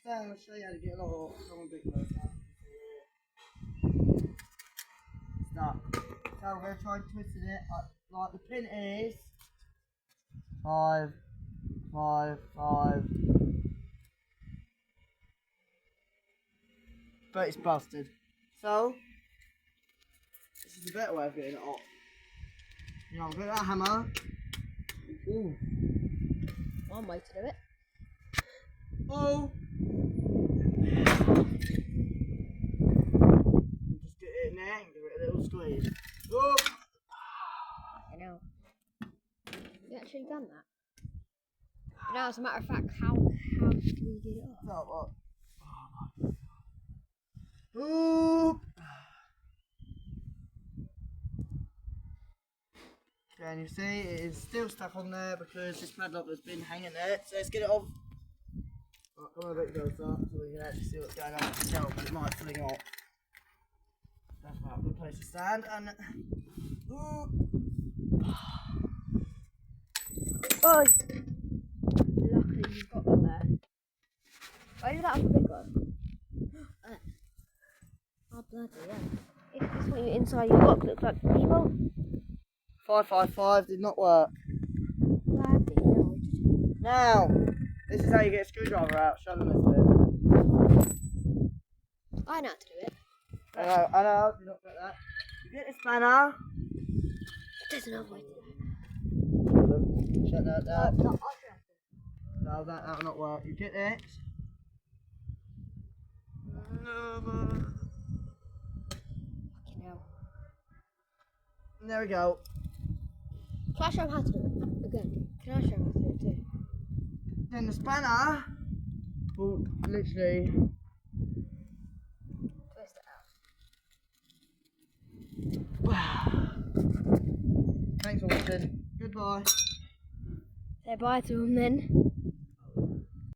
stand, I'll show you how to get it off. Come on, big close up. Stop. So we're going to try twisting it. Like the pin is 5, 5, 5. But it's busted. So this is a better way of getting it off. You know, I've got that hammer. Ooh. One way to do it. Oh! Just get it in there and give it a little squeeze. Oh! I know. You actually done that? Now, as a matter of fact, how do we get it off? No, what? Ooh! Can you see it is still stuck on there because this padlock has been hanging there. So let's get it off. Right, come on a bit closer so we can actually see what's going on with the shelf. It might fling off. That's about a good place to stand. And ooh. Oh! Luckily you've got that there. Why did that have a big one? Oh bloody yeah. If this one inside your lock looks like people. 555 did not work. Bloody hell. Now, this is how you get a screwdriver out. Show them this bit. I know how to do it. I know, do not get that. You get the spanner. There's another way to do it. Shut that down. No, No, that will not work. You get it. Fucking hell. And there we go. Can I show him how to do it? Again. Can I show him how to do it too? Then the spanner will literally Twist it out. Thanks for watching. Goodbye. Say bye to him then.